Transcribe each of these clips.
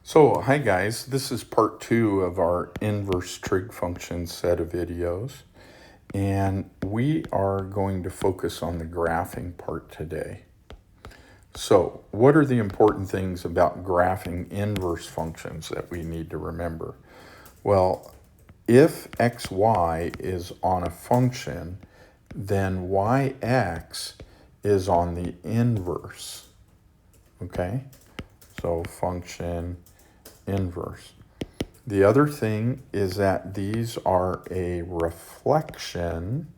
So, hi guys, this is part 2 of our inverse trig function set of videos, and we are going to focus on the graphing part today. So, what are the important things about graphing inverse functions that we need to remember? Well, if xy is on a function, then yx is on the inverse, okay? So, function inverse. The other thing is that these are a reflection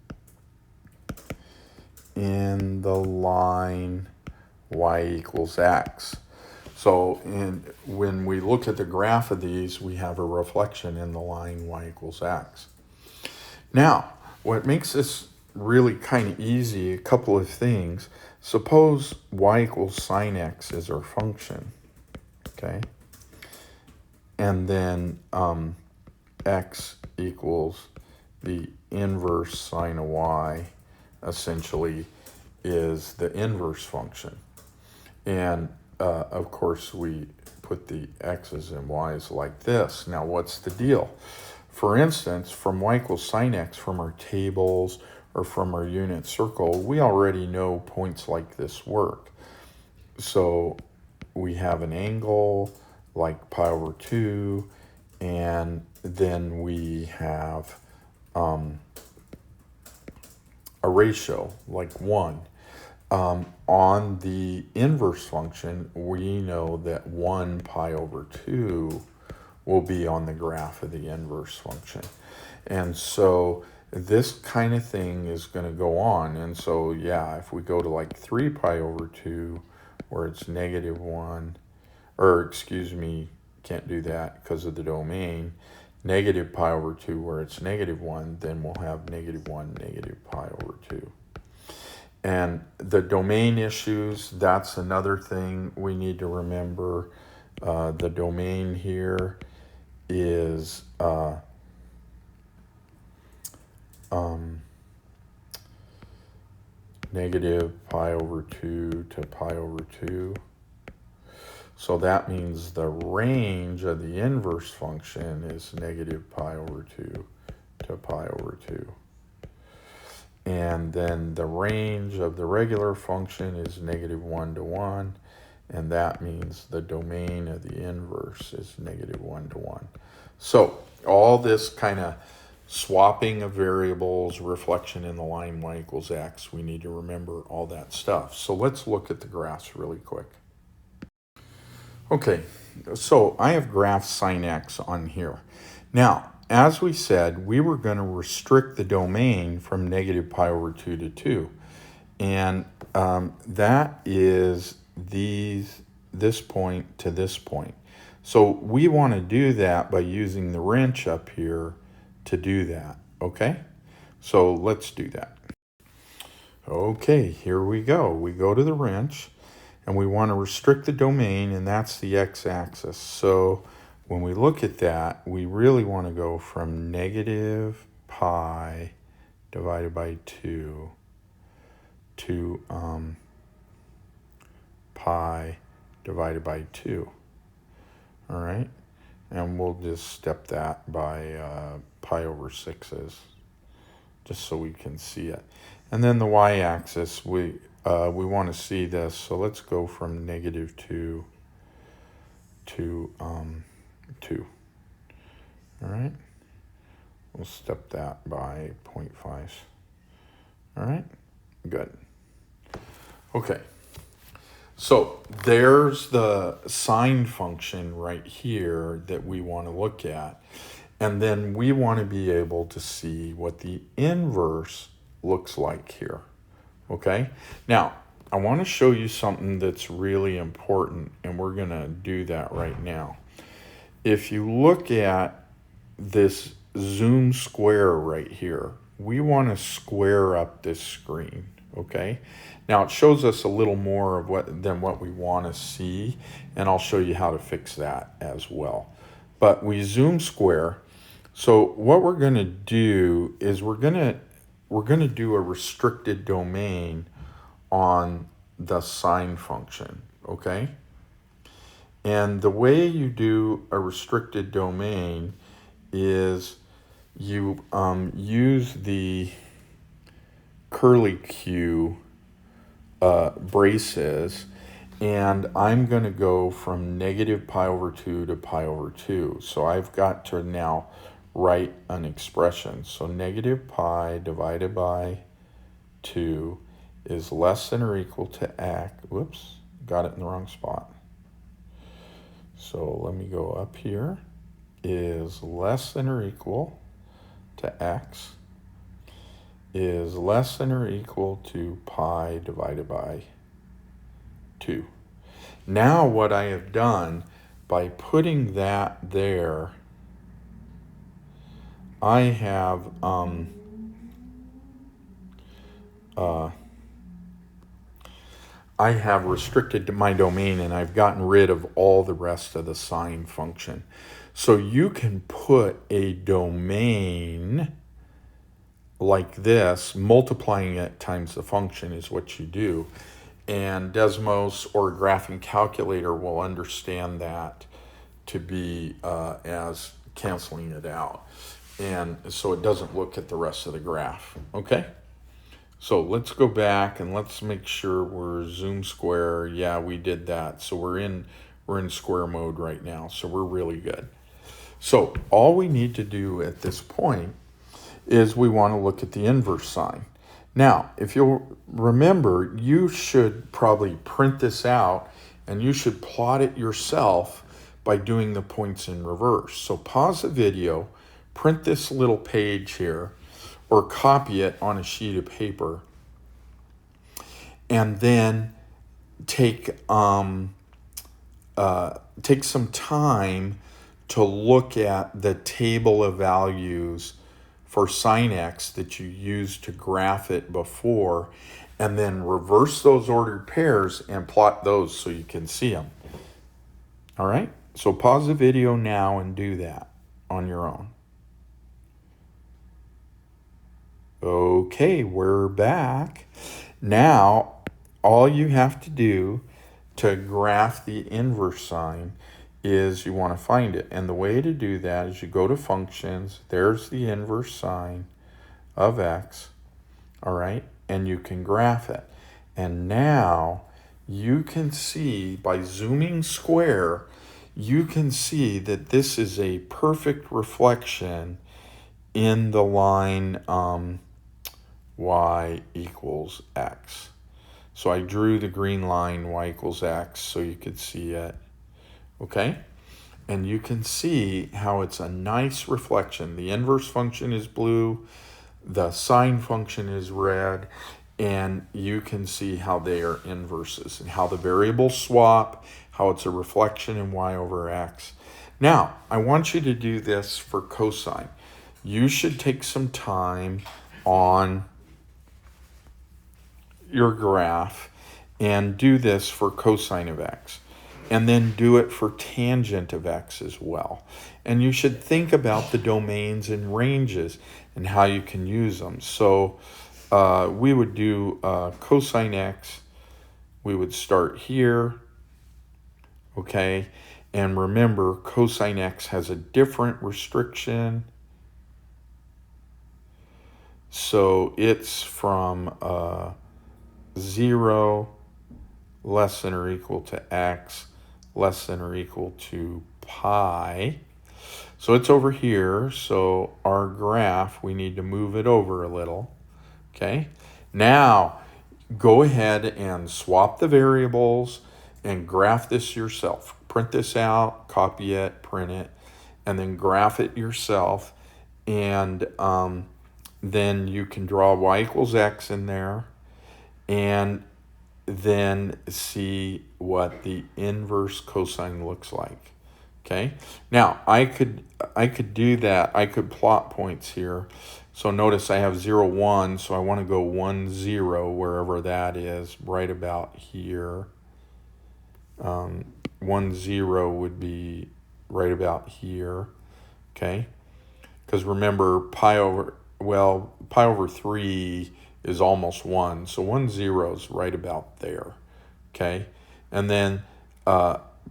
in the line y equals x. So when we look at the graph of these, we have a reflection in the line y equals x. Now, what makes this really kind of easy, a couple of things. Suppose y equals sine x is our function, okay? And then x equals the inverse sine of y essentially is the inverse function. And of course we put the x's and y's like this. Now what's the deal? For instance, from y equals sine x from our tables or from our unit circle, we already know points like this work. So we have an angle like pi over 2, and then we have a ratio like 1. On the inverse function, we know that 1 pi over 2 will be on the graph of the inverse function. And so this kind of thing is going to go on. And so, yeah, if we go to like 3 pi over 2, where it's negative 1, or excuse me, can't do that because of the domain, negative pi over 2 where it's negative 1, then we'll have negative 1, negative pi over 2. And the domain issues, that's another thing we need to remember. The domain here is negative pi over 2 to pi over 2. So that means the range of the inverse function is negative pi over 2 to pi over 2. And then the range of the regular function is negative 1 to 1. And that means the domain of the inverse is negative 1 to 1. So all this kind of swapping of variables, reflection in the line y equals x, we need to remember all that stuff. So let's look at the graphs really quick. Okay, so I have graph sine x on here. Now, as we said, we were going to restrict the domain from negative pi over 2 to 2. And that is this point to this point. So we want to do that by using the wrench up here to do that, okay? So let's do that. Okay, here we go. We go to the wrench, and we want to restrict the domain, and that's the x-axis. So when we look at that, we really want to go from negative pi divided by 2 to pi divided by 2. All right? And we'll just step that by pi over 6s, just so we can see it. And then the y-axis, we want to see this, so let's go from negative 2 to 2. All right? We'll step that by 0.5. All right? Good. Okay. So there's the sine function right here that we want to look at. And then we want to be able to see what the inverse looks like here. Okay? Now, I want to show you something that's really important, and we're going to do that right now. If you look at this zoom square right here, we want to square up this screen, okay? Now it shows us a little more of than what we want to see, and I'll show you how to fix that as well. But we zoom square. So what we're going to do is we're going to do a restricted domain on the sine function, okay? And the way you do a restricted domain is you use the curly Q braces, and I'm going to go from negative pi over 2 to pi over 2. So I've got to now write an expression. So negative pi divided by 2 is less than or equal to x. Whoops, got it in the wrong spot. So let me go up here. Is less than or equal to x is less than or equal to pi divided by 2. Now what I have done by putting that there, I have restricted my domain, and I've gotten rid of all the rest of the sine function. So you can put a domain like this, multiplying it times the function is what you do. And Desmos or a graphing calculator will understand that to be as canceling it out. And so it doesn't look at the rest of the graph, okay? So let's go back and let's make sure we're zoom square. Yeah, we did that. So we're in square mode right now. So we're really good. So all we need to do at this point is we want to look at the inverse sign. Now, if you'll remember, you should probably print this out and you should plot it yourself by doing the points in reverse. So pause the video, print this little page here, or copy it on a sheet of paper, and then take some time to look at the table of values for sine x that you used to graph it before, and then reverse those ordered pairs and plot those so you can see them. All right, so pause the video now and do that on your own. Okay, we're back. Now, all you have to do to graph the inverse sign is you want to find it. And the way to do that is you go to functions, there's the inverse sign of x, all right? And you can graph it. And now you can see by zooming square, you can see that this is a perfect reflection in the line y equals x. So I drew the green line y equals x so you could see it. Okay, and you can see how it's a nice reflection. The inverse function is blue, the sine function is red, and you can see how they are inverses and how the variables swap, how it's a reflection in y over x. Now, I want you to do this for cosine. You should take some time on your graph and do this for cosine of x. And then do it for tangent of x as well. And you should think about the domains and ranges and how you can use them. So we would do cosine x. We would start here, okay? And remember, cosine x has a different restriction. So it's from 0 less than or equal to x less than or equal to pi. So it's over here. So our graph, we need to move it over a little. Okay. Now go ahead and swap the variables and graph this yourself. Print this out, copy it, print it, and then graph it yourself. And then you can draw y equals x in there and then see what the inverse cosine looks like. Okay, now I could do that. I could plot points here. So notice I have 0, 1, so I want to go 1, 0, wherever that is, right about here. 1, 0 would be right about here, okay? Because remember, pi over 3 is almost 1, so 1, 0 is right about there, okay? And then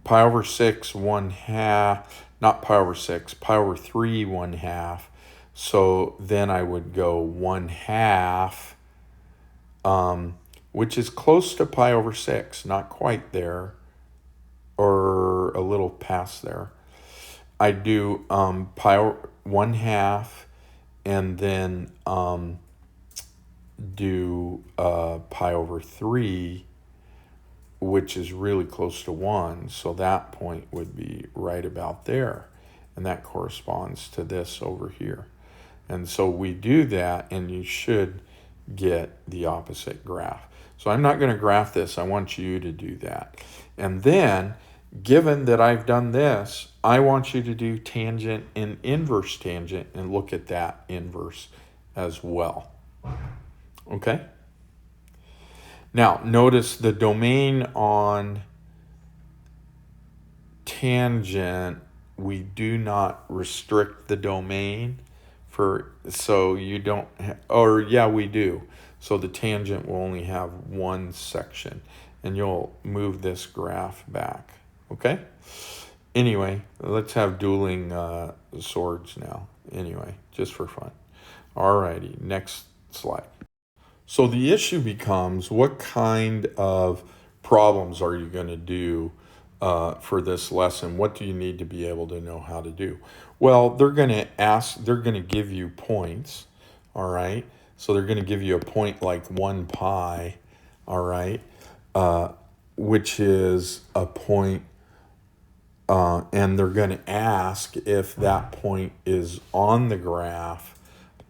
pi over 6 1/2, not pi over 6, pi over 3 1/2. So then I would go 1/2, which is close to pi over 6, not quite there, or a little past there. I do pi over 1/2, and then do pi over 3, which is really close to 1. So that point would be right about there. And that corresponds to this over here. And so we do that, and you should get the opposite graph. So I'm not going to graph this. I want you to do that. And then, given that I've done this, I want you to do tangent and inverse tangent and look at that inverse as well. Okay? Now, notice the domain on tangent, we do not restrict the domain for, so you don't, or yeah, we do. So the tangent will only have one section, and you'll move this graph back. Okay? Anyway, let's have dueling swords now. Anyway, just for fun. Alrighty, next slide. So the issue becomes, what kind of problems are you going to do for this lesson? What do you need to be able to know how to do? Well, they're going to give you points, all right? So they're going to give you a point like 1 pi, all right, which is a point, and they're going to ask if that point is on the graph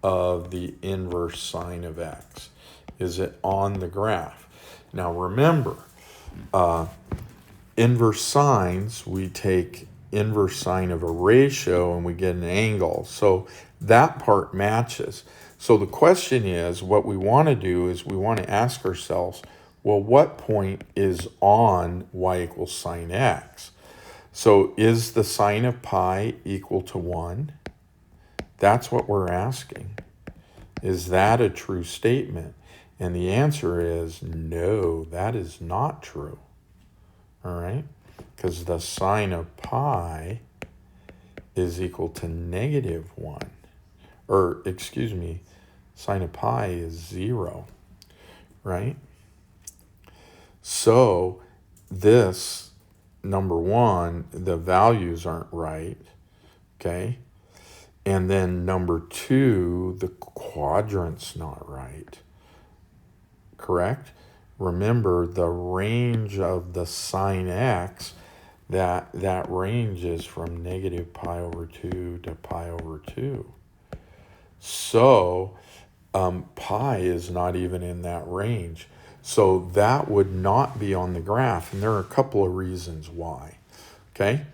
of the inverse sine of x. Is it on the graph? Now remember, inverse sines, we take inverse sine of a ratio and we get an angle. So that part matches. So the question is, what we want to do is we want to ask ourselves, well, what point is on y equals sine x? So is the sine of pi equal to 1? That's what we're asking. Is that a true statement? And the answer is no, that is not true. All right? Because the sine of pi is equal to -1. Or, excuse me, sine of pi is 0. Right? So this, number one, the values aren't right. Okay? And then number two, the quadrant's not right. Correct? Remember, the range of the sine x, that range is from -pi over 2 to pi over 2. So pi is not even in that range. So that would not be on the graph. And there are a couple of reasons why. Okay?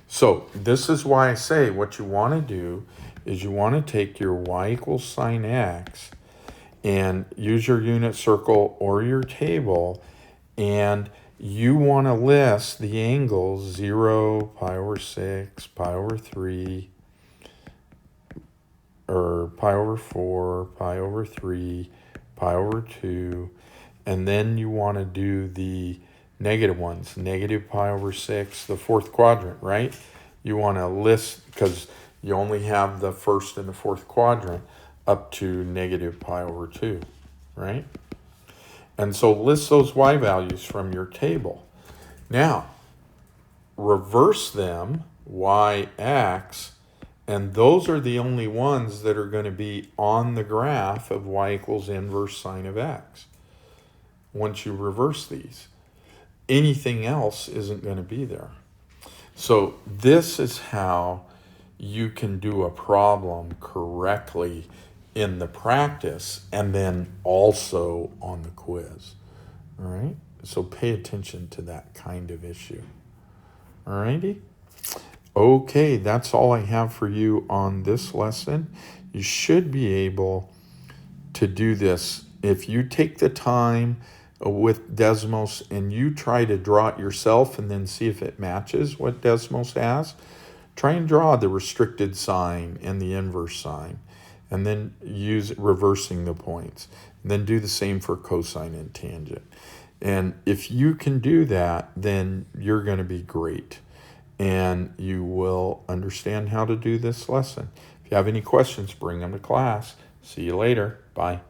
So this is why I say what you want to do is you want to take your y equals sine x and use your unit circle or your table, and you want to list the angles 0, pi over 6, pi over 3, or pi over 4, pi over 3, pi over 2, and then you want to do the negative ones, negative pi over 6, the fourth quadrant, right? You want to list, because you only have the first and the fourth quadrant, up to -pi over 2, right? And so list those y values from your table. Now, reverse them, yx, and those are the only ones that are going to be on the graph of y equals inverse sine of x. Once you reverse these, anything else isn't going to be there. So this is how you can do a problem correctly in the practice and then also on the quiz. All right? So pay attention to that kind of issue. All righty? Okay, that's all I have for you on this lesson. You should be able to do this. If you take the time with Desmos and you try to draw it yourself and then see if it matches what Desmos has, try and draw the restricted sign and the inverse sign, and then use reversing the points. And then do the same for cosine and tangent. And if you can do that, then you're going to be great. And you will understand how to do this lesson. If you have any questions, bring them to class. See you later. Bye.